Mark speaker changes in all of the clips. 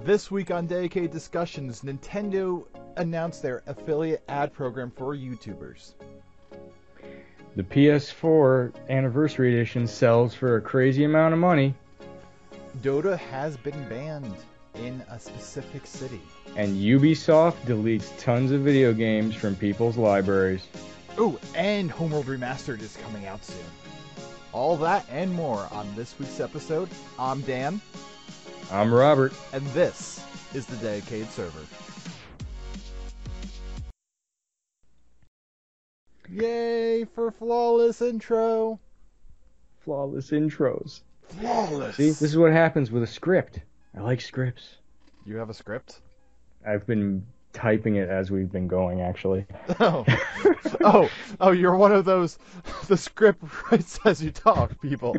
Speaker 1: This week on Dedicated Discussions, Nintendo announced their affiliate ad program for YouTubers.
Speaker 2: The PS4 Anniversary Edition sells for a crazy amount of money.
Speaker 1: Dota has been banned in a specific city.
Speaker 2: And Ubisoft deletes tons of video games from people's libraries.
Speaker 1: Oh, and Homeworld Remastered is coming out soon. All that and more on this week's episode. I'm Dan.
Speaker 2: I'm Robert.
Speaker 1: And this is the Dedicated Server. Yay for flawless intro.
Speaker 2: Flawless intros.
Speaker 1: Flawless.
Speaker 2: See, this is what happens with a script. I like scripts.
Speaker 1: You have a script?
Speaker 2: I've been typing it as we've been going, actually.
Speaker 1: Oh, you're one of those, the script writes as you talk people.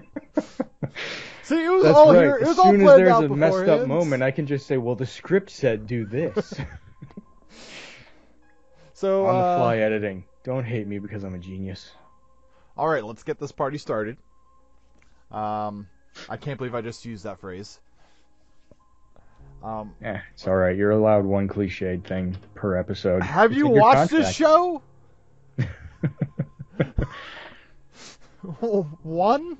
Speaker 1: See, it was
Speaker 2: That's
Speaker 1: all
Speaker 2: right.
Speaker 1: here. It was
Speaker 2: as
Speaker 1: all
Speaker 2: soon as
Speaker 1: planned
Speaker 2: there's
Speaker 1: out
Speaker 2: a messed up
Speaker 1: beforehand.
Speaker 2: moment, I can just say, well, the script said do this.
Speaker 1: So,
Speaker 2: On the fly editing. Don't hate me because I'm a genius.
Speaker 1: All right, let's get this party started. I can't believe I just used that phrase.
Speaker 2: It's alright. You're allowed one cliched thing per episode.
Speaker 1: Have
Speaker 2: It's
Speaker 1: you
Speaker 2: in your
Speaker 1: watched this
Speaker 2: contract.
Speaker 1: show? One?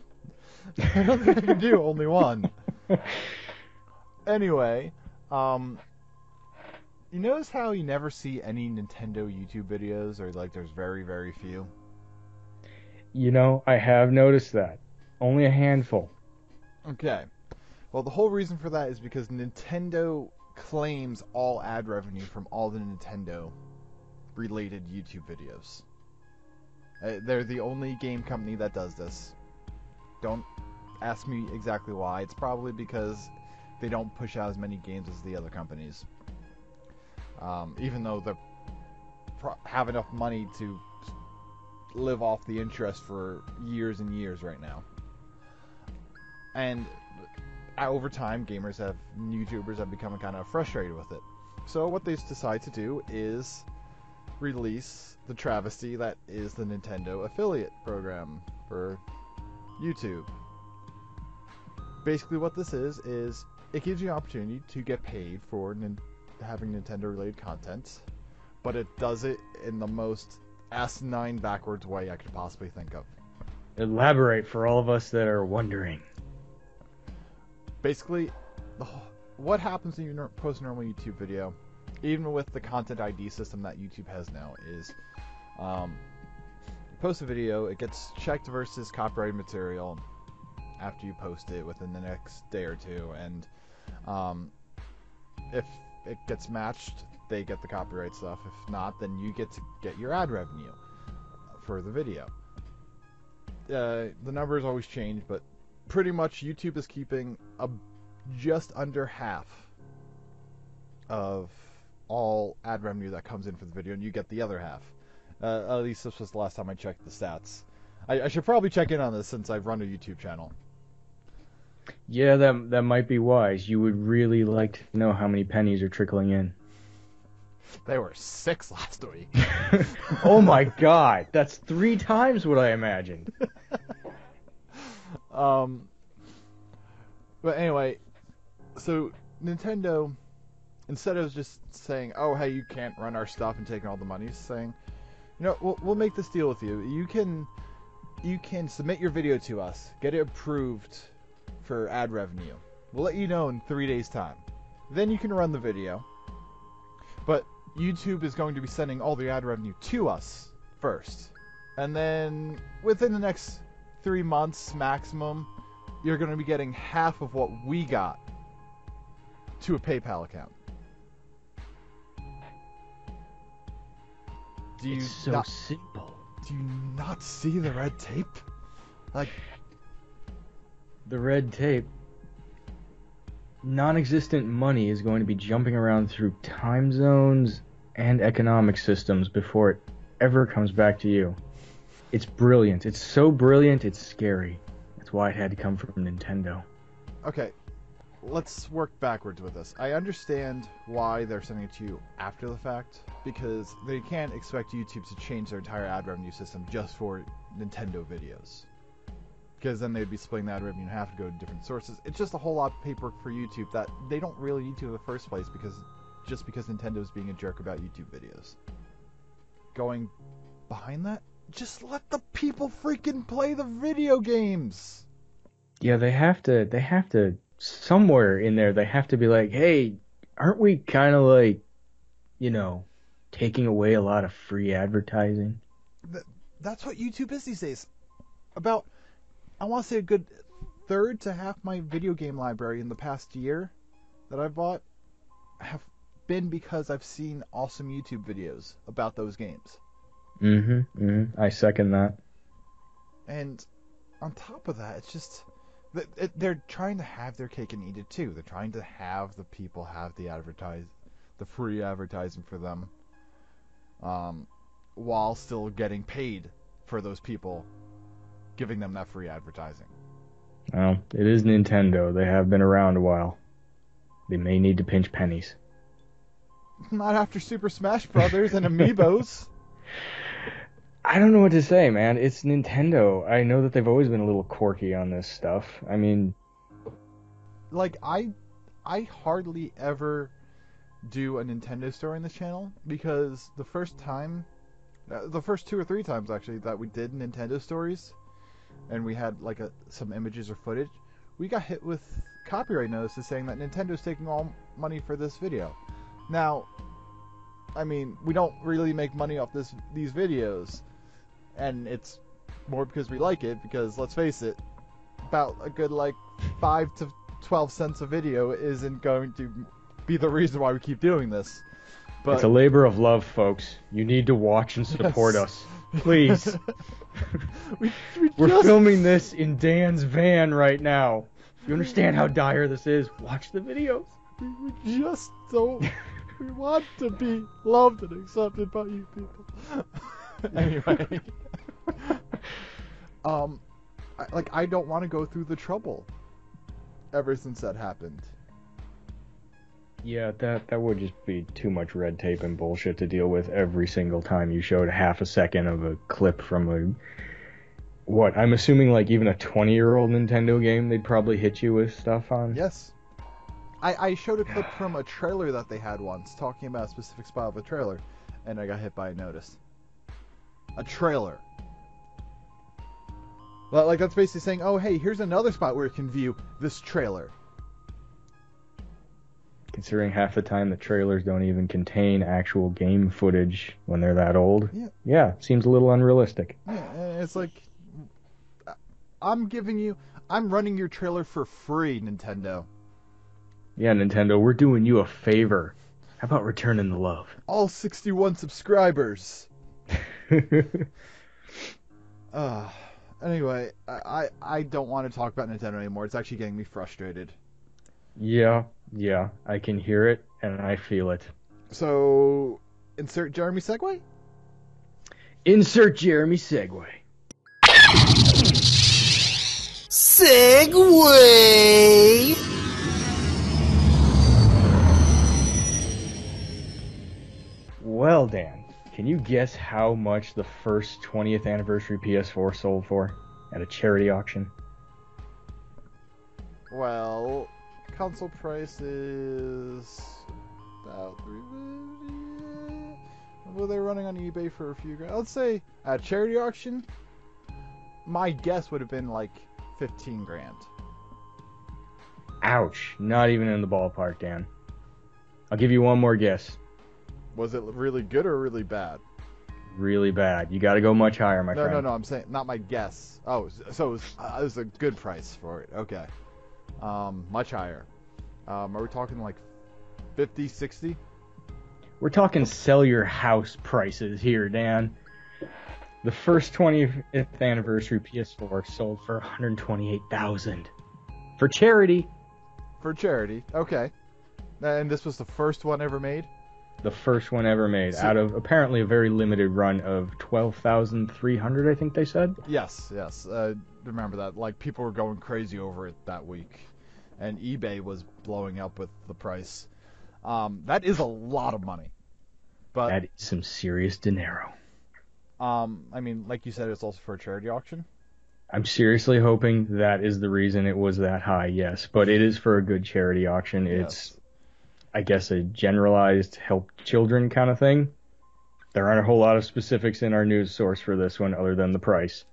Speaker 1: I don't think I can do only one. Anyway, you notice how you never see any Nintendo YouTube videos, or like there's very, very few?
Speaker 2: You know, I have noticed that. Only a handful.
Speaker 1: Okay. Well, the whole reason for that is because Nintendo claims all ad revenue from all the Nintendo-related YouTube videos. They're the only game company that does this. Don't ask me exactly why. It's probably because they don't push out as many games as the other companies. Even though they have enough money to live off the interest for years and years right now. And over time, YouTubers have become kind of frustrated with it. So what they decide to do is release the travesty that is the Nintendo affiliate program for YouTube. Basically what this is it gives you an opportunity to get paid for having Nintendo-related content, but it does it in the most asinine backwards way I could possibly think of.
Speaker 2: Elaborate for all of us that are wondering.
Speaker 1: Basically, what happens when you post a normal YouTube video, even with the Content ID system that YouTube has now, is you post a video, it gets checked versus copyrighted material after you post it within the next day or two, and if it gets matched, they get the copyright stuff. If not, then you get to get your ad revenue for the video. The numbers always change, but pretty much YouTube is keeping just under half of all ad revenue that comes in for the video, and you get the other half. At least this was the last time I checked the stats. I should probably check in on this since I've run a YouTube channel.
Speaker 2: Yeah, that might be wise. You would really like to know how many pennies are trickling in.
Speaker 1: They were 6 last week.
Speaker 2: Oh my god, that's 3 times what I imagined.
Speaker 1: But anyway, so Nintendo, instead of just saying, "Oh, hey, you can't run our stuff," and taking all the money, is saying, "You know, we'll make this deal with you. You can submit your video to us, get it approved for ad revenue. We'll let you know in 3 days' time. Then you can run the video. But YouTube is going to be sending all the ad revenue to us first, and then within the next 3 months maximum, you're going to be getting half of what we got to a PayPal account."
Speaker 2: It's so simple.
Speaker 1: Do you not see the red tape? Like,
Speaker 2: The red tape. Non-existent money is going to be jumping around through time zones and economic systems before it ever comes back to you. It's brilliant. It's so brilliant, it's scary. That's why it had to come from Nintendo.
Speaker 1: okay, let's work backwards with this. I understand why they're sending it to you after the fact, because they can't expect YouTube to change their entire ad revenue system just for Nintendo videos. because then they'd be splitting that revenue in half to go to different sources. It's just a whole lot of paperwork for YouTube that they don't really need to in the first place because Nintendo's being a jerk about YouTube videos. Going behind that, just let the people freaking play the video games.
Speaker 2: Yeah, they have to somewhere in there they have to be like, hey, aren't we kind of like, taking away a lot of free advertising?
Speaker 1: That's what YouTube is these days. About, I want to say a good third to half my video game library in the past year that I've bought have been because I've seen awesome YouTube videos about those games.
Speaker 2: I second that.
Speaker 1: And on top of that, it's just they're trying to have their cake and eat it too. They're trying to have the people have the free advertising for them, while still getting paid for those people giving them that free advertising.
Speaker 2: Well, it is Nintendo. They have been around a while. They may need to pinch pennies.
Speaker 1: Not after Super Smash Brothers and Amiibos.
Speaker 2: I don't know what to say, man. It's Nintendo. I know that they've always been a little quirky on this stuff. I mean,
Speaker 1: like, I hardly ever do a Nintendo story on this channel because the first 2 or 3 times actually that we did Nintendo stories and we had like some images or footage, we got hit with copyright notices saying that Nintendo's taking all money for this video. Now, I mean, we don't really make money off these videos, and it's more because we like it, because let's face it, about a good like 5 to 12 cents a video isn't going to be the reason why we keep doing this. But
Speaker 2: it's a labor of love, folks. You need to watch and support us. Please. We're filming this in Dan's van right now. You understand how dire this is? Watch the videos.
Speaker 1: We just don't. We want to be loved and accepted by you people. Anyway. I don't want to go through the trouble ever since that happened.
Speaker 2: Yeah, that would just be too much red tape and bullshit to deal with every single time you showed half a second of a clip from I'm assuming like even a 20-year-old Nintendo game they'd probably hit you with stuff on?
Speaker 1: Yes. I showed a clip from a trailer that they had once, talking about a specific spot of a trailer, and I got hit by a notice. A trailer. Well, like, that's basically saying, oh, hey, here's another spot where you can view this trailer.
Speaker 2: Considering half the time the trailers don't even contain actual game footage when they're that old. Yeah, seems a little unrealistic.
Speaker 1: Yeah, it's like, I'm running your trailer for free, Nintendo.
Speaker 2: Yeah, Nintendo, we're doing you a favor. How about returning the love?
Speaker 1: All 61 subscribers. Anyway, I don't want to talk about Nintendo anymore. It's actually getting me frustrated.
Speaker 2: Yeah, I can hear it, and I feel it.
Speaker 1: So, insert Jeremy segue?
Speaker 2: Insert Jeremy segue.
Speaker 3: Segue!
Speaker 2: Well, Dan, can you guess how much the first 20th anniversary PS4 sold for at a charity auction?
Speaker 1: Well, console price is about $350. Well, they're running on eBay for a few grand. Let's say at charity auction, my guess would have been like 15 grand.
Speaker 2: Ouch! Not even in the ballpark, Dan. I'll give you one more guess.
Speaker 1: Was it really good or really bad?
Speaker 2: Really bad. You got to go much higher, my friend.
Speaker 1: No. I'm saying not my guess. Oh, so it was a good price for it. Okay. Much higher. Are we talking like 50, 60?
Speaker 2: We're talking sell your house prices here, Dan. The first 20th anniversary PS4 sold for $128,000 for charity.
Speaker 1: For charity, okay. And this was the first one ever made?
Speaker 2: The first one ever made, out of apparently a very limited run of 12,300, I think they said.
Speaker 1: Yes. Remember that. Like, people were going crazy over it that week. And eBay was blowing up with the price. That is a lot of money. But
Speaker 2: that is some serious dinero.
Speaker 1: I mean, like you said, it's also for a charity auction.
Speaker 2: I'm seriously hoping that is the reason it was that high, yes. But it is for a good charity auction. It's,
Speaker 1: Yes.
Speaker 2: I guess, a generalized help children kind of thing. There aren't a whole lot of specifics in our news source for this one other than the price,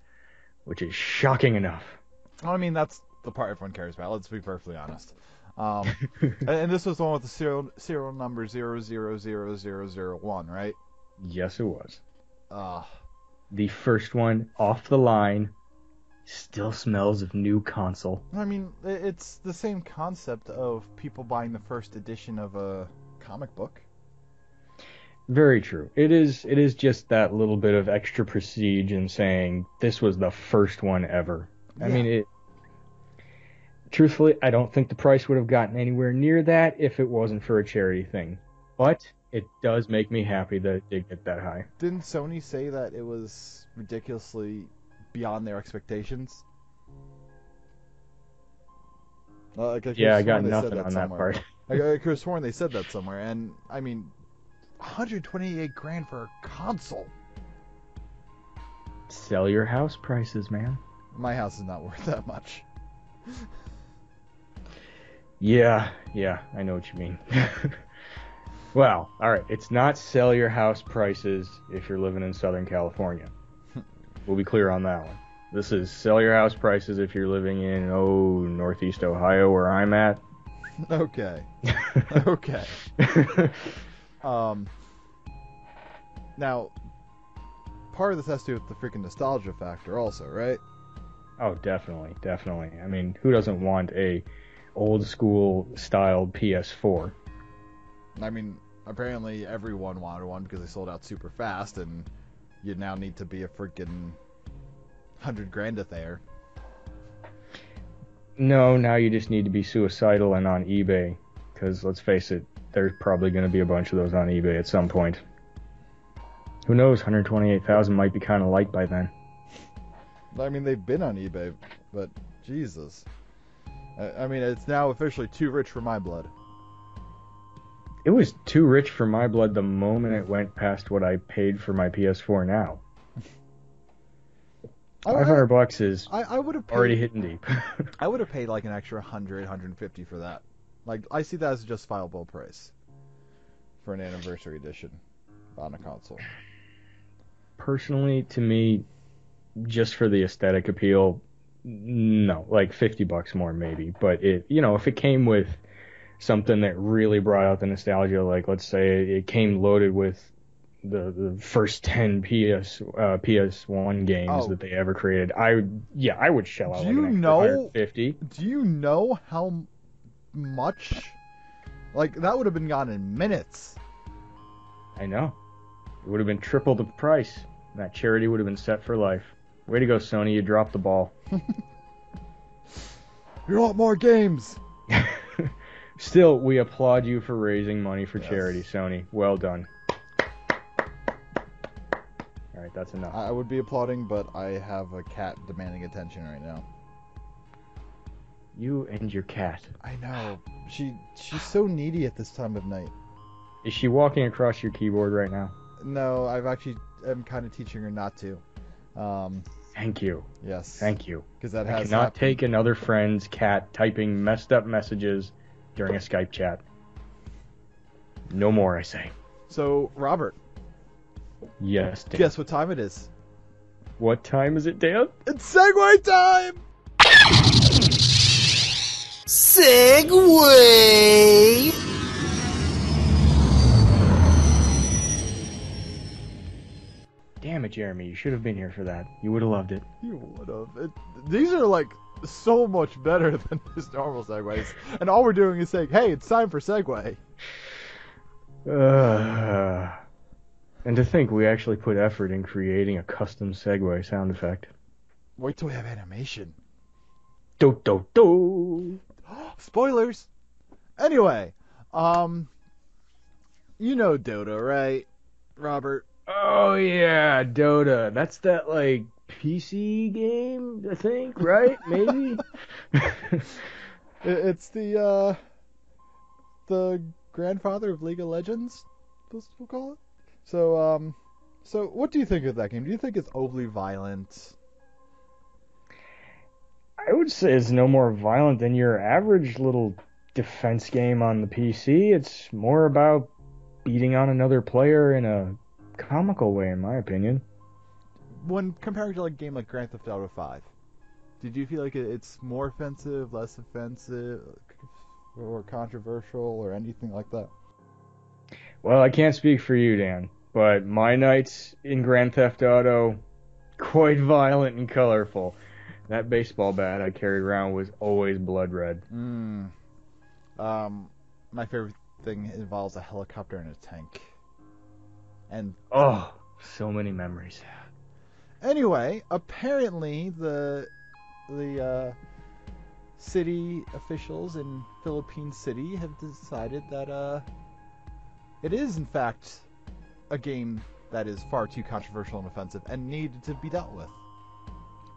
Speaker 2: which is shocking enough.
Speaker 1: Well, I mean, that's the part everyone cares about. Let's be perfectly honest. And this was the one with the serial number 000001, right?
Speaker 2: Yes, it was.
Speaker 1: Uh,
Speaker 2: The first one off the line still smells of new console.
Speaker 1: I mean, it's the same concept of people buying the first edition of a comic book.
Speaker 2: Very true. It is just that little bit of extra prestige in saying this was the first one ever. I mean, truthfully, I don't think the price would have gotten anywhere near that if it wasn't for a charity thing. But it does make me happy that it did get that high.
Speaker 1: Didn't Sony say that it was ridiculously beyond their expectations?
Speaker 2: Yeah, I got nothing on that part.
Speaker 1: I could have sworn they said that somewhere, and I mean, 128 grand for a console.
Speaker 2: Sell your house prices, man.
Speaker 1: My house is not worth that much.
Speaker 2: Yeah, I know what you mean. Well, alright, it's not sell your house prices if you're living in Southern California. We'll be clear on that one. This is sell your house prices if you're living in, Northeast Ohio, where I'm at.
Speaker 1: Okay. Okay. Now, part of this has to do with the freaking nostalgia factor also, right?
Speaker 2: Oh, definitely. I mean, who doesn't want a old school styled PS4?
Speaker 1: I mean, apparently everyone wanted one because they sold out super fast, and you now need to be a freaking 100 grand there.
Speaker 2: No, now you just need to be suicidal and on eBay, because let's face it, there's probably going to be a bunch of those on eBay at some point. Who knows, 128,000 might be kind of light by then.
Speaker 1: I mean, they've been on eBay, but Jesus. I mean, it's now officially too rich for my blood.
Speaker 2: It was too rich for my blood the moment it went past what I paid for my PS4 now. $500 is
Speaker 1: I would have
Speaker 2: already hitting deep.
Speaker 1: I would have paid like an extra 100, 150 for that. Like, I see that as a justifiable price for an Anniversary Edition on a console.
Speaker 2: Personally, to me, just for the aesthetic appeal, no, like $50 more maybe. But if it came with something that really brought out the nostalgia, like let's say it came loaded with the first 10 PS1 games that they ever created, I would shell out like an extra 150.
Speaker 1: Do you know how much? Like, that would have been gone in minutes.
Speaker 2: I know. It would have been triple the price. And that charity would have been set for life. Way to go, Sony. You dropped the ball.
Speaker 1: You want more games?
Speaker 2: Still, we applaud you for raising money for charity, Sony. Well done. Alright, that's enough.
Speaker 1: I would be applauding, but I have a cat demanding attention right now.
Speaker 2: You and your cat.
Speaker 1: I know. She's so needy at this time of night.
Speaker 2: Is she walking across your keyboard right now?
Speaker 1: No, I'm kind of teaching her not to.
Speaker 2: Thank you.
Speaker 1: Yes.
Speaker 2: Thank you.
Speaker 1: Because that
Speaker 2: I
Speaker 1: has
Speaker 2: cannot
Speaker 1: happened.
Speaker 2: take another friend's cat typing messed up messages during a Skype chat. No more, I say.
Speaker 1: So, Robert.
Speaker 2: Yes, Dan.
Speaker 1: Guess what time it is?
Speaker 2: What time is it, Dan?
Speaker 1: It's Segway time!
Speaker 3: Segway!
Speaker 2: Damn it, Jeremy. You should have been here for that. You would have loved it.
Speaker 1: You would have. These are like so much better than just normal Segways. And all we're doing is saying, hey, it's time for Segway.
Speaker 2: And to think we actually put effort in creating a custom Segway sound effect.
Speaker 1: Wait till we have animation.
Speaker 2: Do do do.
Speaker 1: Spoilers. Anyway, you know Dota, right, Robert?
Speaker 2: Oh yeah, Dota. That's that like PC game, I think, right? Maybe.
Speaker 1: It's the grandfather of League of Legends, we'll call it. So what do you think of that game? Do you think it's overly violent?
Speaker 2: I would say it's no more violent than your average little defense game on the PC. It's more about beating on another player in a comical way, in my opinion.
Speaker 1: When compared to like a game like Grand Theft Auto 5, did you feel like it's more offensive, less offensive, or controversial, or anything like that?
Speaker 2: Well, I can't speak for you, Dan, but my nights in Grand Theft Auto, quite violent and colorful. That baseball bat I carried around was always blood red.
Speaker 1: My favorite thing involves a helicopter and a tank. And
Speaker 2: Oh, so many memories.
Speaker 1: anyway, apparently the city officials in Philippine City have decided that it is in fact a game that is far too controversial and offensive and needed to be dealt with.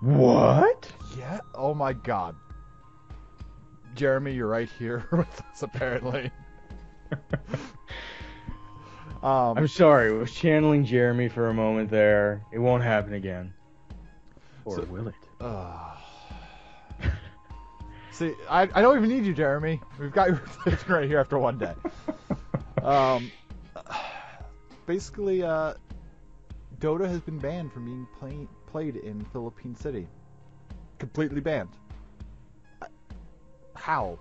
Speaker 2: What?
Speaker 1: Yeah. Oh my God. Jeremy, you're right here with us apparently.
Speaker 2: I'm sorry, I was channeling Jeremy for a moment there. It won't happen again. Or will it?
Speaker 1: See, I don't even need you, Jeremy. We've got your replacement right here after one day. Basically, Dota has been banned from being played in Philippine City. Completely banned. How?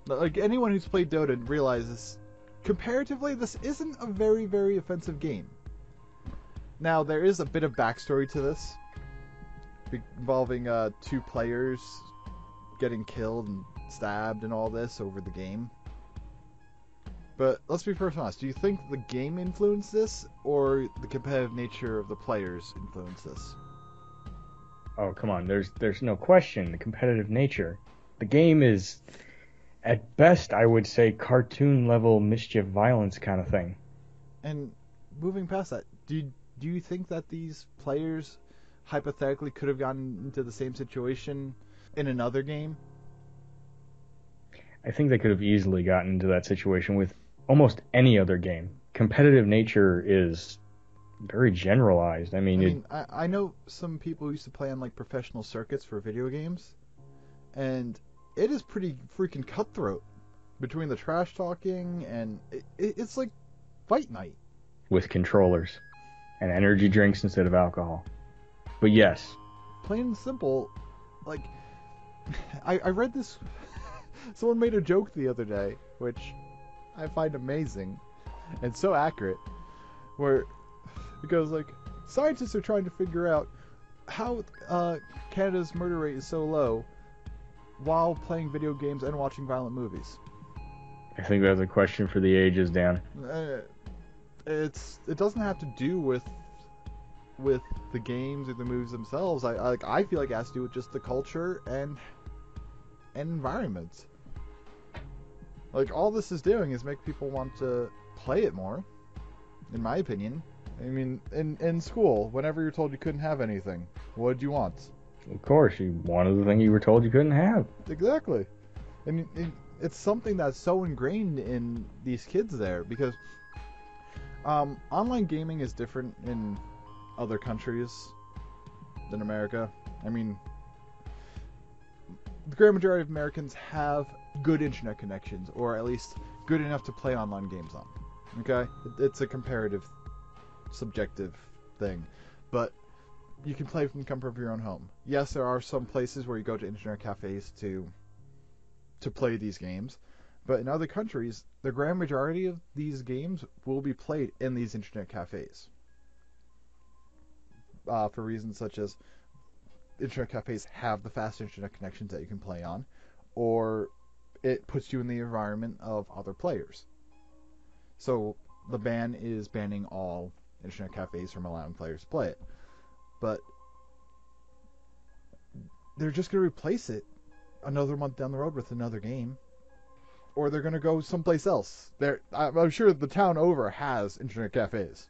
Speaker 1: Like, anyone who's played Dota realizes, comparatively, this isn't a very, very offensive game. Now, there is a bit of backstory to this, involving two players getting killed and stabbed and all this over the game. But let's be first honest, do you think the game influenced this, or the competitive nature of the players influenced this?
Speaker 2: Oh, come on, there's no question, the competitive nature. The game is, at best, I would say, cartoon-level mischief violence kind of thing.
Speaker 1: And moving past that, do you think that these players hypothetically could have gotten into the same situation in another game?
Speaker 2: I think they could have easily gotten into that situation with almost any other game. Competitive nature is very generalized. I mean,
Speaker 1: I know some people who used to play on like professional circuits for video games, and it is pretty freaking cutthroat between the trash talking and it's like fight night
Speaker 2: with controllers and energy drinks instead of alcohol. But yes,
Speaker 1: plain and simple. Like, I read this. Someone made a joke the other day, which I find amazing and so accurate, where it goes like, scientists are trying to figure out how Canada's murder rate is so low while playing video games and watching violent movies.
Speaker 2: I think that's a question for the ages, Dan.
Speaker 1: It doesn't have to do with the games or the movies themselves. I feel like it has to do with just the culture and environment. Like, all this is doing is make people want to play it more, in my opinion. I mean, in school, whenever you're told you couldn't have anything, what did you want?
Speaker 2: Of course, you wanted the thing you were told you couldn't have.
Speaker 1: Exactly. And it's something that's so ingrained in these kids there, because online gaming is different in other countries than America. I mean, the great majority of Americans have good internet connections, or at least good enough to play online games on. Okay? It's a comparative, subjective thing. But you can play from the comfort of your own home. Yes, there are some places where you go to internet cafes to play these games, but in other countries, the grand majority of these games will be played in these internet cafes. For reasons such as internet cafes have the fast internet connections that you can play on, or it puts you in the environment of other players. So the ban is banning all internet cafes from allowing players to play it. But they're just going to replace it another month down the road with another game. Or they're going to go someplace else. I'm sure the town over has internet cafes.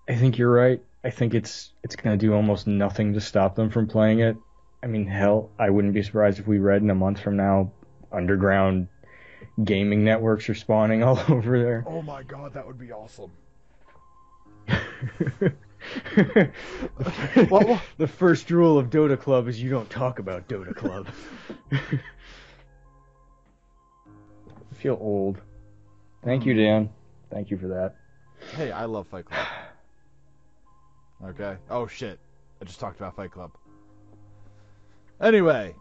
Speaker 2: I think you're right. I think it's going to do almost nothing to stop them from playing it. I mean, hell, I wouldn't be surprised if we read in a month from now underground gaming networks are spawning all over there.
Speaker 1: Oh my god, that would be awesome. Well,
Speaker 2: The first rule of Dota Club is you don't talk about Dota Club. I feel old. Thank you, Dan. Thank you for that.
Speaker 1: hey, I love Fight Club. Okay. Oh shit! I just talked about Fight Club. Anyway,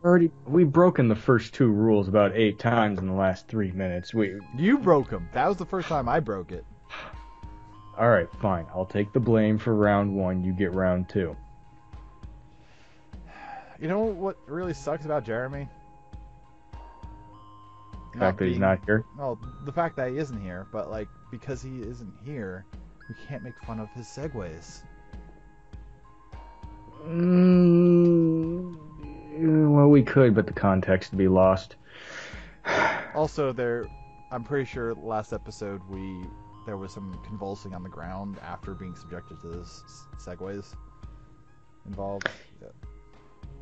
Speaker 2: We've broken the first 2 rules about 8 times in the last 3 minutes.
Speaker 1: you broke them. That was the first time I broke it.
Speaker 2: All right, fine. I'll take the blame for round 1. You get round 2.
Speaker 1: You know what really sucks about Jeremy?
Speaker 2: The fact that he's not here.
Speaker 1: Well, the fact that he isn't here, but like because he isn't here, we can't make fun of his segues.
Speaker 2: Well, we could, but the context would be lost.
Speaker 1: Also, I'm pretty sure last episode there was some convulsing on the ground after being subjected to this segues involved. Yeah.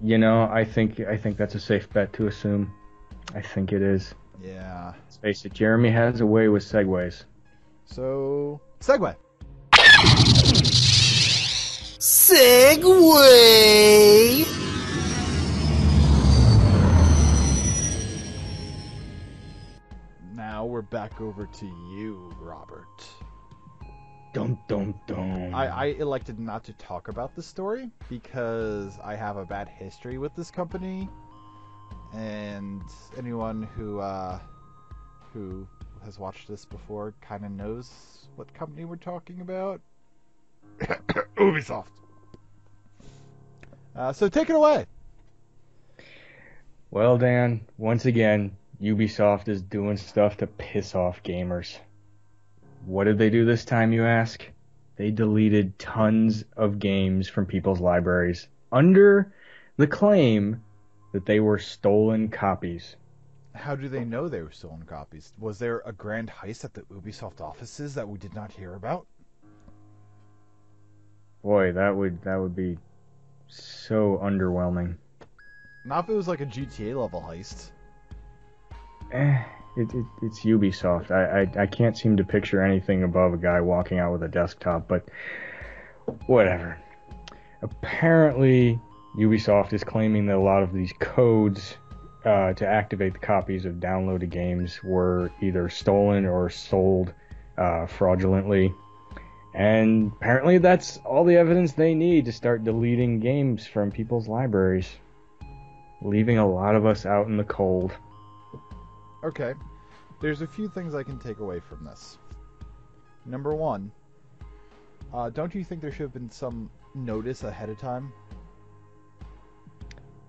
Speaker 2: You know, I think that's a safe bet to assume. I think it is.
Speaker 1: Yeah.
Speaker 2: Let's face it, Jeremy has a way with segues.
Speaker 1: So, segue.
Speaker 3: Segway!
Speaker 1: Now we're back over to you, Robert.
Speaker 2: Dum dum dum.
Speaker 1: I elected not to talk about this story because I have a bad history with this company, and anyone who has watched this before kind of knows what company we're talking about. Ubisoft. So take it away.
Speaker 2: Well, Dan, once again, Ubisoft is doing stuff to piss off gamers. What did they do this time, you ask? They deleted tons of games from people's libraries under the claim that they were stolen copies.
Speaker 1: How do they know they were stolen copies? Was there a grand heist at the Ubisoft offices that we did not hear about?
Speaker 2: Boy, that would be so underwhelming.
Speaker 1: Not if it was like a GTA level heist.
Speaker 2: It's Ubisoft. I can't seem to picture anything above a guy walking out with a desktop, but whatever. Apparently, Ubisoft is claiming that a lot of these codes to activate the copies of downloaded games were either stolen or sold fraudulently. And apparently that's all the evidence they need to start deleting games from people's libraries, leaving a lot of us out in the cold.
Speaker 1: Okay, there's a few things I can take away from this. Number one, don't you think there should have been some notice ahead of time?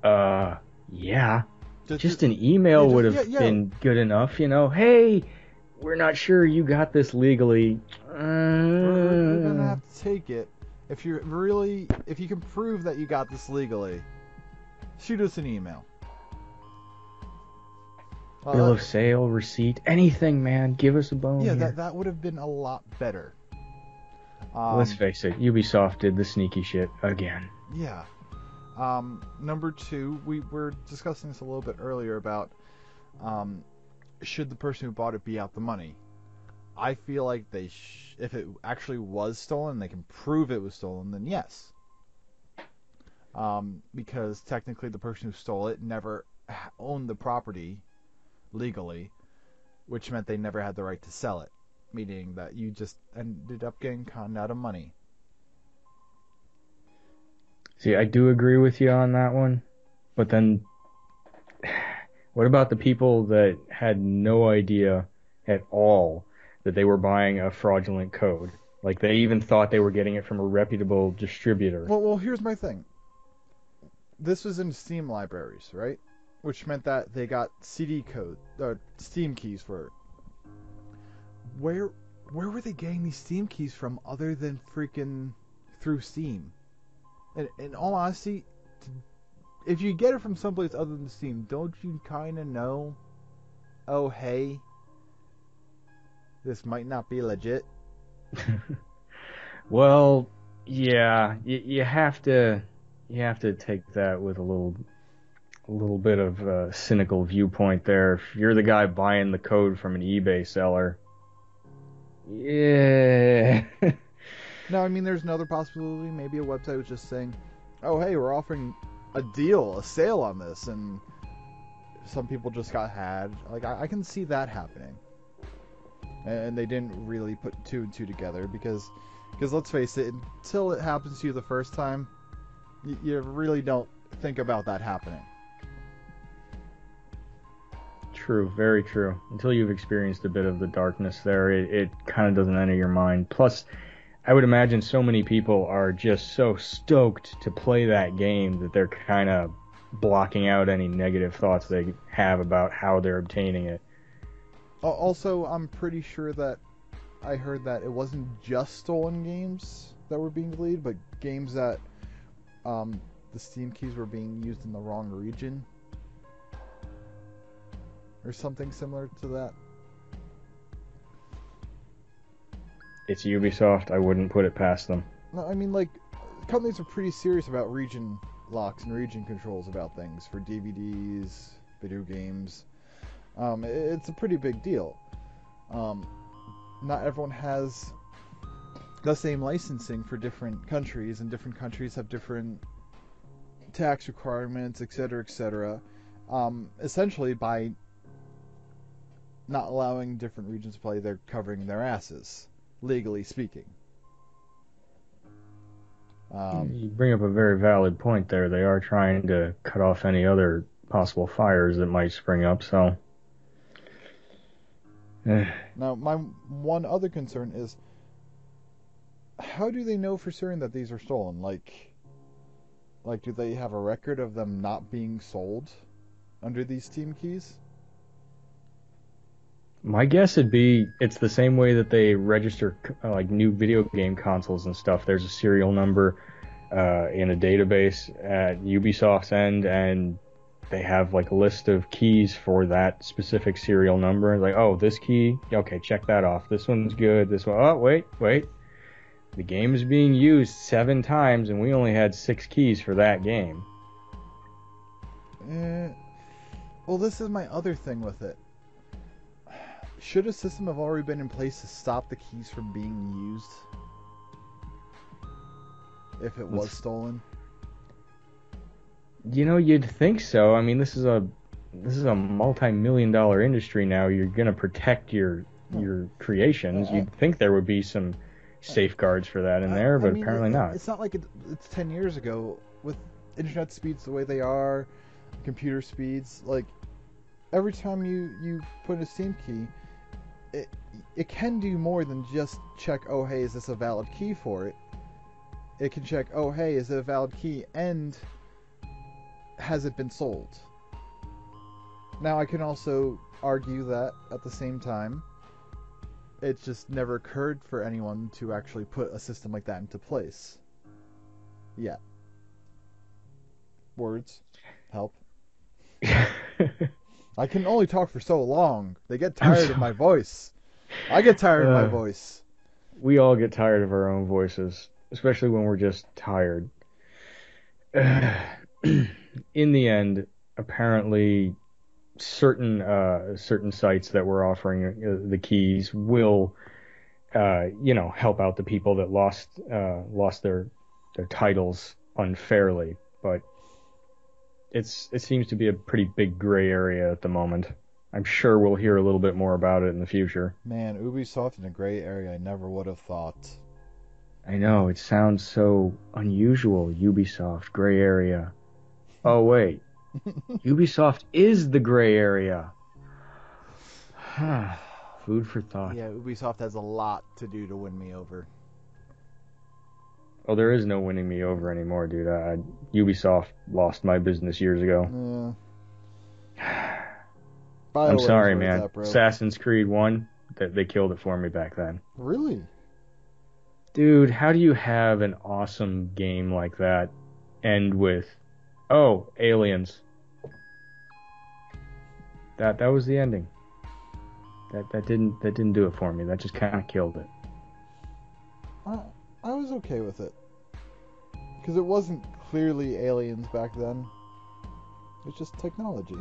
Speaker 2: Yeah. Just an email would have been good enough, you know. Hey, we're not sure you got this legally.
Speaker 1: We're gonna have to take it. If you can prove that you got this legally, shoot us an email.
Speaker 2: Bill of sale, receipt, anything, man. Give us a bone.
Speaker 1: Yeah,
Speaker 2: here.
Speaker 1: that would have been a lot better.
Speaker 2: Let's face it, Ubisoft did the sneaky shit again.
Speaker 1: Yeah. Number two, we were discussing this a little bit earlier about should the person who bought it be out the money. I feel like if it actually was stolen, they can prove it was stolen, then yes. Because technically the person who stole it never owned the property legally, which meant they never had the right to sell it, meaning that you just ended up getting conned out of money.
Speaker 2: See, I do agree with you on that one, but then what about the people that had no idea at all that they were buying a fraudulent code? Like, they even thought they were getting it from a reputable distributor.
Speaker 1: Well, here's my thing. This was in Steam libraries, right? Which meant that they got CD code, Steam keys for it. Where were they getting these Steam keys from other than freaking through Steam? And in all honesty, if you get it from someplace other than Steam, don't you kind of know, oh hey, this might not be legit?
Speaker 2: Well, yeah, you have to take that with a little bit of a cynical viewpoint there. If you're the guy buying the code from an eBay seller, yeah.
Speaker 1: No, I mean, there's another possibility. Maybe a website was just saying, oh, hey, we're offering a deal, a sale on this, and some people just got had. Like, I can see that happening. And they didn't really put two and two together because let's face it, until it happens to you the first time, you really don't think about that happening.
Speaker 2: True, very true. Until you've experienced a bit of the darkness there, it kind of doesn't enter your mind. Plus, I would imagine so many people are just so stoked to play that game that they're kind of blocking out any negative thoughts they have about how they're obtaining it.
Speaker 1: Also, I'm pretty sure that I heard that it wasn't just stolen games that were being deleted, but games that the Steam keys were being used in the wrong region. Or something similar to that.
Speaker 2: It's Ubisoft. I wouldn't put it past them.
Speaker 1: No, I mean, like, companies are pretty serious about region locks and region controls about things for DVDs, video games. It's a pretty big deal. Not everyone has the same licensing for different countries, and different countries have different tax requirements, etc., etc. Essentially, by not allowing different regions to play, they're covering their asses, legally speaking.
Speaker 2: You bring up a very valid point there. They are trying to cut off any other possible fires that might spring up, so...
Speaker 1: Now, my one other concern is, how do they know for certain that these are stolen? Like, do they have a record of them not being sold under these Steam keys?
Speaker 2: My guess would be it's the same way that they register like new video game consoles and stuff. There's a serial number in a database at Ubisoft's end, and they have like a list of keys for that specific serial number. Like, oh, this key, okay, check that off. This one's good. This one, oh, wait. The game is being used 7 times, and we only had 6 keys for that game.
Speaker 1: Well, this is my other thing with it. Should a system have already been in place to stop the keys from being used if it was stolen?
Speaker 2: You know, you'd think so. I mean, this is a multi-million-dollar industry now. You're gonna protect your creations. You'd think there would be some safeguards for that in there, but apparently not.
Speaker 1: It's not like it's 10 years ago with internet speeds the way they are, computer speeds. Like, every time you put in a Steam key, it can do more than just check, oh, hey, is this a valid key for it? It can check, oh, hey, is it a valid key, and has it been sold? Now, I can also argue that, at the same time, it just never occurred for anyone to actually put a system like that into place. Yeah. Words help. I can only talk for so long. They get tired of my voice. I get tired of my voice.
Speaker 2: We all get tired of our own voices, especially when we're just tired. In the end, apparently, certain sites that were offering the keys will, help out the people that lost their titles unfairly. But it seems to be a pretty big gray area at the moment. I'm sure we'll hear a little bit more about it in the future.
Speaker 1: Man, Ubisoft in a gray area, I never would have thought.
Speaker 2: I know, it sounds so unusual, Ubisoft, gray area. Oh, wait. Ubisoft is the gray area. Food for thought.
Speaker 1: Yeah, Ubisoft has a lot to do to win me over.
Speaker 2: Oh, there is no winning me over anymore, dude. Ubisoft lost my business years ago. I'm sorry, man. Assassin's Creed 1, they killed it for me back then.
Speaker 1: Really?
Speaker 2: Dude, how do you have an awesome game like that end with, oh, aliens? That was the ending. That didn't do it for me. That just kind of killed it.
Speaker 1: I was okay with it. Because it wasn't clearly aliens back then. It's just technology.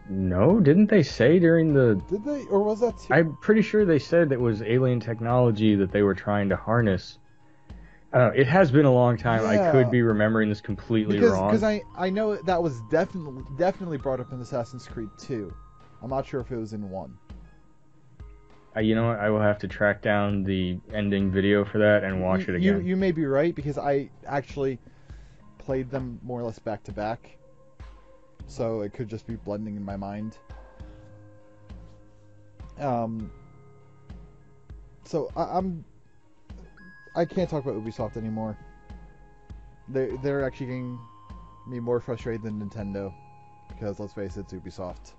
Speaker 2: No, didn't they say during the...
Speaker 1: Did they? Or was that...
Speaker 2: I'm pretty sure they said it was alien technology that they were trying to harness. I don't know. It has been a long time.
Speaker 1: Yeah.
Speaker 2: I could be remembering this completely wrong.
Speaker 1: Because I know that was definitely brought up in Assassin's Creed 2. I'm not sure if it was in 1.
Speaker 2: You know what? I will have to track down the ending video for that and watch it again.
Speaker 1: You may be right, because I actually played them more or less back to back. So it could just be blending in my mind. So I can't talk about Ubisoft anymore. They're actually getting me more frustrated than Nintendo, because let's face it, it's Ubisoft.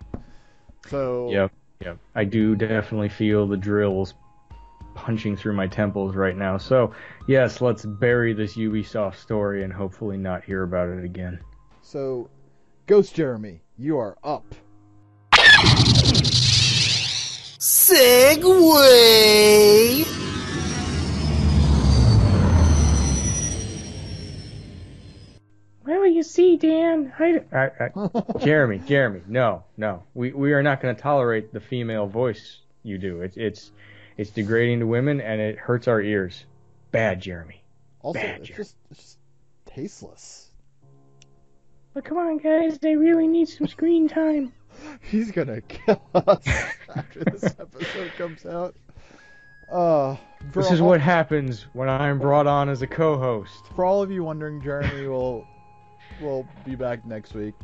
Speaker 1: So
Speaker 2: Yep. I do definitely feel the drills punching through my temples right now. So yes, let's bury this Ubisoft story and hopefully not hear about it again.
Speaker 1: So, Ghost Jeremy, you are up.
Speaker 3: Segway!
Speaker 2: Well, you see, Dan, Jeremy, no. We are not going to tolerate the female voice you do. It's degrading to women, and it hurts our ears. Bad, Jeremy.
Speaker 1: Also,
Speaker 2: Bad,
Speaker 1: it's just tasteless.
Speaker 2: But come on, guys, they really need some screen time.
Speaker 1: He's gonna kill us after this episode comes out.
Speaker 2: This is what happens when I'm brought on as a co-host.
Speaker 1: For all of you wondering, Jeremy will be back next week.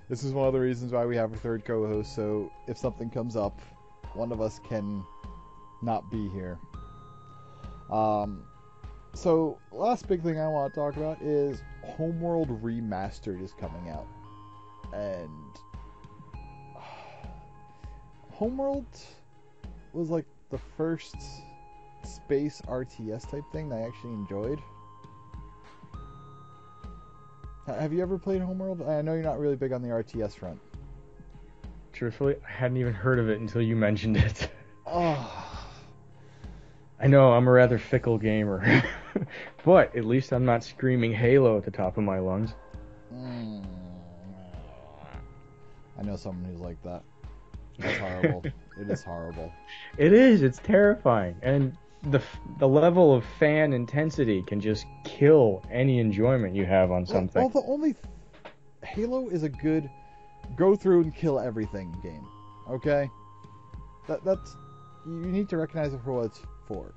Speaker 1: This is one of the reasons why we have a third co-host, so if something comes up, one of us can not be here. So, last big thing I want to talk about is Homeworld Remastered is coming out. And Homeworld was like the first space RTS type thing that I actually enjoyed. Have you ever played Homeworld? I know you're not really big on the RTS front.
Speaker 2: Truthfully, I hadn't even heard of it until you mentioned it.
Speaker 1: Oh.
Speaker 2: I know, I'm a rather fickle gamer. But at least I'm not screaming Halo at the top of my lungs.
Speaker 1: I know someone who's like that. It's horrible. It is horrible.
Speaker 2: It is. It's terrifying. And the level of fan intensity can just kill any enjoyment you have on something.
Speaker 1: Well, the only... Halo is a good go through and kill everything game. Okay? That's... You need to recognize it for what it's for.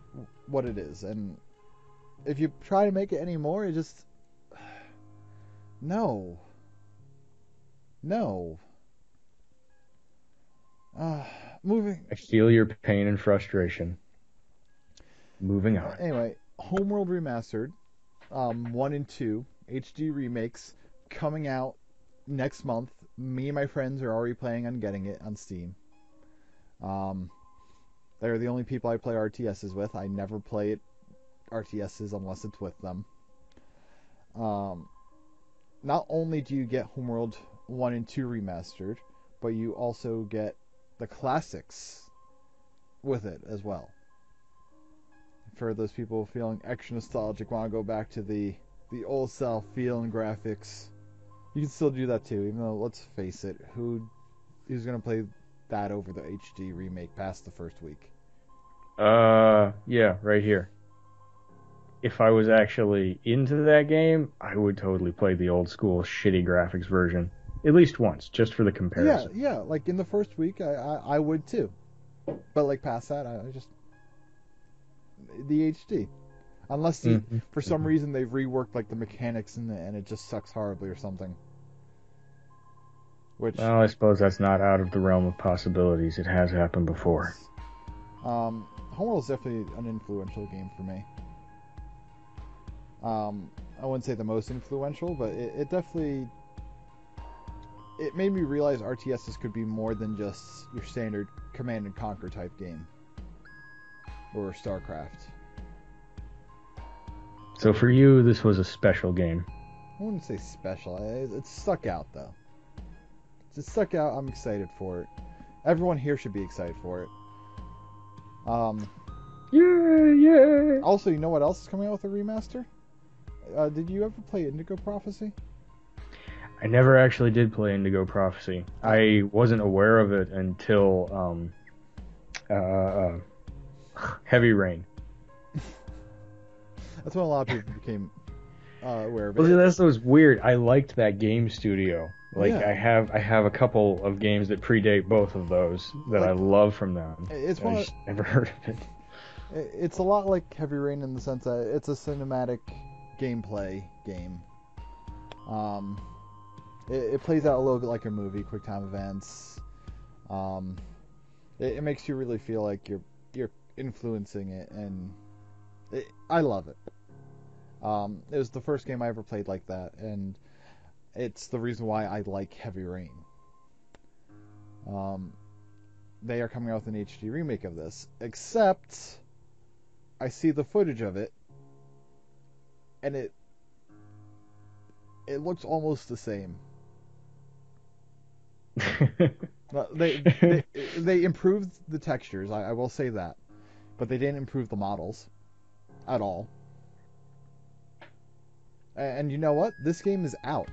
Speaker 1: What it is. And if you try to make it any more, it just... No. Moving...
Speaker 2: I feel your pain and frustration. Moving on.
Speaker 1: Anyway, Homeworld Remastered, 1 and 2, HD remakes, coming out next month. Me and my friends are already planning on getting it on Steam. They're the only people I play RTSs with. I never play RTSs unless it's with them. Not only do you get Homeworld 1 and 2 remastered, but you also get the classics with it as well. For those people feeling extra nostalgic, want to go back to the old style feel and graphics, you can still do that too. Even though, let's face it, who's gonna play that over the HD remake past the first week?
Speaker 2: Yeah, right here. If I was actually into that game, I would totally play the old school shitty graphics version. At least once, just for the comparison.
Speaker 1: Yeah, like in the first week, I would too. But like past that, I just... The HD. Unless for some reason they've reworked like the mechanics and it just sucks horribly or something. Which...
Speaker 2: Well, I suppose that's not out of the realm of possibilities. It has happened before.
Speaker 1: Homeworld is definitely an influential game for me. I wouldn't say the most influential, but it definitely... It made me realize RTSs could be more than just your standard Command and Conquer type game. Or StarCraft.
Speaker 2: So for you, this was a special game.
Speaker 1: I wouldn't say special. It stuck out, though. It stuck out. I'm excited for it. Everyone here should be excited for it.
Speaker 2: Yeah.
Speaker 1: Also, you know what else is coming out with a remaster? Did you ever play Indigo Prophecy?
Speaker 2: I never actually did play Indigo Prophecy. I wasn't aware of it until Heavy Rain.
Speaker 1: That's when a lot of people became aware of
Speaker 2: Well, see,
Speaker 1: it.
Speaker 2: that's what's weird. I liked that game studio. Like,
Speaker 1: Yeah.
Speaker 2: I have a couple of games that predate both of those that I love from them.
Speaker 1: It's
Speaker 2: I
Speaker 1: one.
Speaker 2: just never heard of it.
Speaker 1: It's a lot like Heavy Rain in the sense that it's a cinematic gameplay game. It plays out a little bit like a movie, quick time events. It makes you really feel like you're influencing it, and I love it. It was the first game I ever played like that, and it's the reason why I like Heavy Rain. They are coming out with an HD remake of this, except I see the footage of it, and it looks almost the same. They improved the textures, I will say that, but they didn't improve the models at all. And you know what? This game is out.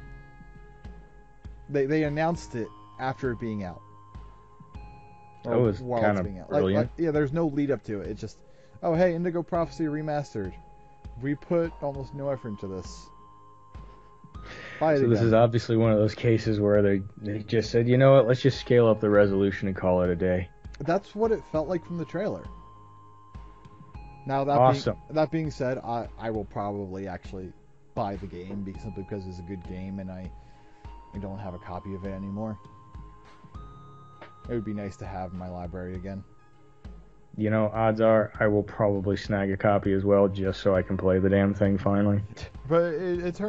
Speaker 1: They announced it after it being out.
Speaker 2: That was kind of brilliant.
Speaker 1: Yeah, there's no lead up to it. It's just, oh hey, Indigo Prophecy Remastered. We put almost no effort into this.
Speaker 2: So this is obviously one of those cases where they just said, you know what, let's just scale up the resolution and call it a day.
Speaker 1: That's what it felt like from the trailer. Now that being said, I will probably actually buy the game simply because it's a good game and I don't have a copy of it anymore. It would be nice to have in my library again.
Speaker 2: You know, odds are I will probably snag a copy as well just so I can play the damn thing finally.
Speaker 1: But it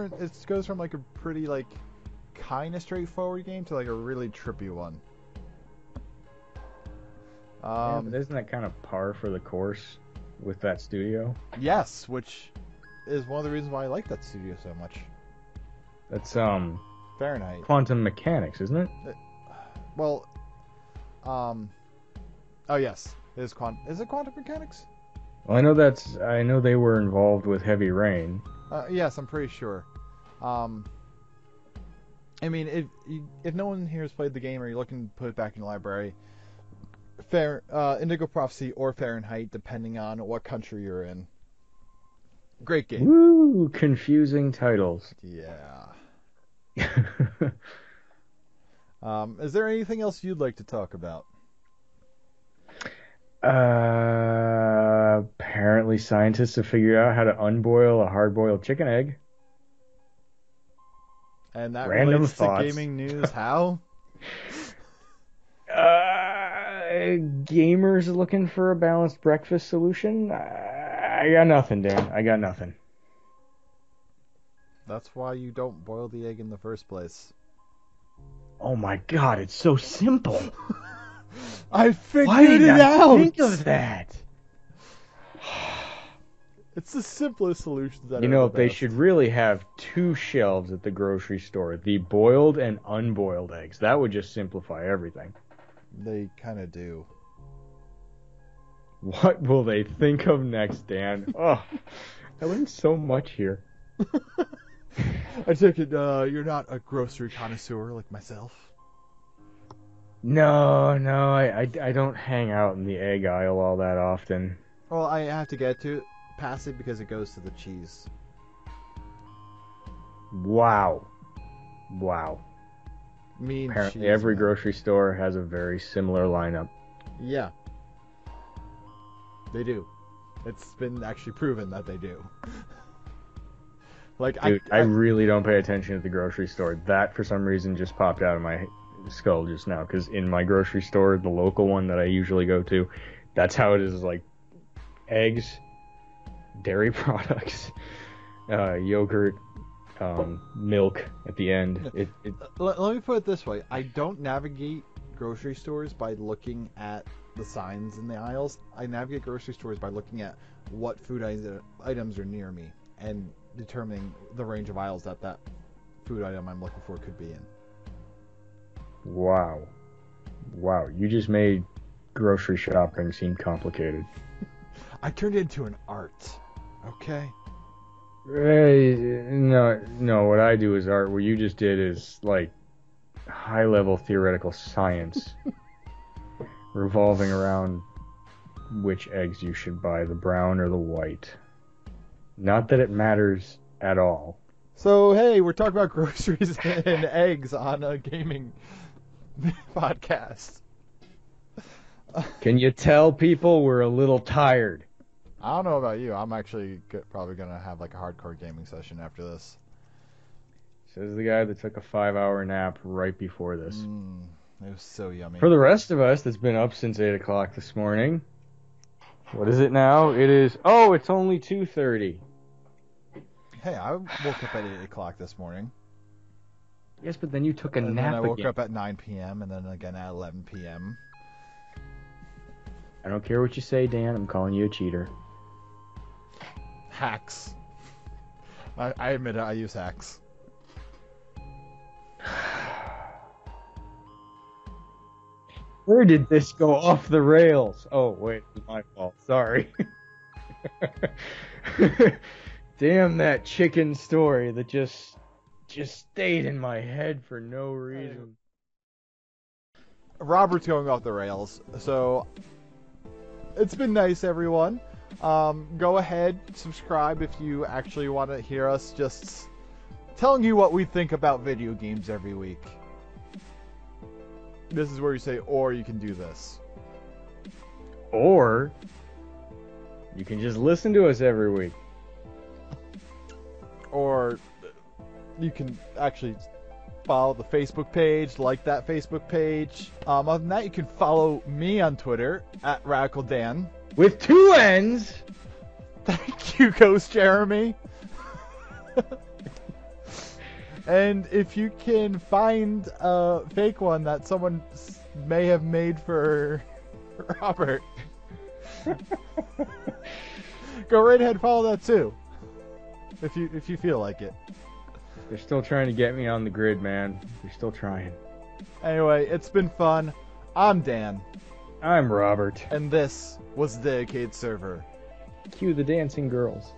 Speaker 1: goes from like a pretty like kind of straightforward game to like a really trippy one.
Speaker 2: Yeah, but isn't that kind of par for the course with that studio?
Speaker 1: Yes, which is one of the reasons why I like that studio so much.
Speaker 2: That's
Speaker 1: Fahrenheit.
Speaker 2: Quantum Mechanics, isn't it?
Speaker 1: Well, oh yes, it is Is it Quantum Mechanics?
Speaker 2: Well, I know they were involved with Heavy Rain.
Speaker 1: Yes, I'm pretty sure. I mean, if no one here has played the game or you're looking to put it back in the library, Indigo Prophecy or Fahrenheit, depending on what country you're in. Great game.
Speaker 2: Woo! Confusing titles.
Speaker 1: Yeah. Is there anything else you'd like to talk about?
Speaker 2: Apparently scientists have figured out how to unboil a hard-boiled chicken egg.
Speaker 1: And that
Speaker 2: Random
Speaker 1: relates
Speaker 2: thoughts.
Speaker 1: to gaming news. How?
Speaker 2: Gamers looking for a balanced breakfast solution? I got nothing, Dan. I got nothing.
Speaker 1: That's why you don't boil the egg in the first place.
Speaker 2: Oh my god, it's so simple.
Speaker 1: I figured
Speaker 2: Why did
Speaker 1: it
Speaker 2: I
Speaker 1: out!
Speaker 2: think of that?
Speaker 1: It's the simplest solutions that
Speaker 2: You know, they should really have two shelves at the grocery store. The boiled and unboiled eggs. That would just simplify everything.
Speaker 1: They kind of do.
Speaker 2: What will they think of next, Dan? Oh, I learned so much here.
Speaker 1: I take it you're not a grocery connoisseur like myself.
Speaker 2: No, I don't hang out in the egg aisle all that often.
Speaker 1: Well, I have to get to it past it because it goes to the cheese.
Speaker 2: Wow.
Speaker 1: Mean
Speaker 2: Apparently
Speaker 1: cheese,
Speaker 2: every
Speaker 1: man.
Speaker 2: grocery store has a very similar lineup.
Speaker 1: Yeah. They do. It's been actually proven that they do. Like,
Speaker 2: Dude, I really don't pay attention at the grocery store. That, for some reason, just popped out of my skull just now. Because in my grocery store, the local one that I usually go to, that's how it is, like, eggs, dairy products, yogurt, milk at the end.
Speaker 1: Let me put it this way. I don't navigate grocery stores by looking at the signs in the aisles. I navigate grocery stores by looking at what food items are near me and determining the range of aisles that food item I'm looking for could be in.
Speaker 2: Wow. You just made grocery shopping seem complicated.
Speaker 1: I turned it into an art. Okay?
Speaker 2: No, what I do is art. What you just did is, like, high-level theoretical science revolving around which eggs you should buy, the brown or the white. Not that it matters at all.
Speaker 1: So, hey, we're talking about groceries and eggs on a gaming podcast.
Speaker 2: Can you tell people we're a little tired?
Speaker 1: I don't know about you. I'm actually probably going to have like a hardcore gaming session after this.
Speaker 2: Says the guy that took a 5-hour nap right before this.
Speaker 1: It was so yummy.
Speaker 2: For the rest of us that's been up since 8 o'clock this morning, what is it now? It's only 2:30.
Speaker 1: Hey, I woke up at 8 o'clock this morning.
Speaker 2: Yes, but then you took a
Speaker 1: And
Speaker 2: nap
Speaker 1: then I woke
Speaker 2: again.
Speaker 1: up at 9 p.m. and then again at 11 p.m.
Speaker 2: I don't care what you say, Dan. I'm calling you a cheater.
Speaker 1: Hacks. I admit it, I use hacks.
Speaker 2: Where did this go off the rails? Oh, wait, it's my fault. Sorry. Damn that chicken story that just stayed in my head for no reason.
Speaker 1: Robert's going off the rails, so it's been nice, everyone. Go ahead, subscribe if you actually want to hear us just telling you what we think about video games every week. This is where you say, or you can do this.
Speaker 2: Or you can just listen to us every week.
Speaker 1: Or you can actually follow the Facebook page, like that Facebook page. Other than that, you can follow me on Twitter, at RadicalDan.
Speaker 2: With 2 N's.
Speaker 1: Thank you, Ghost Jeremy. And if you can find a fake one that someone may have made for Robert, go right ahead and follow that too. If you feel like it.
Speaker 2: They're still trying to get me on the grid, man. They're still trying.
Speaker 1: Anyway, it's been fun. I'm Dan.
Speaker 2: I'm Robert.
Speaker 1: And this was the Dedicated Server.
Speaker 2: Cue the dancing girls.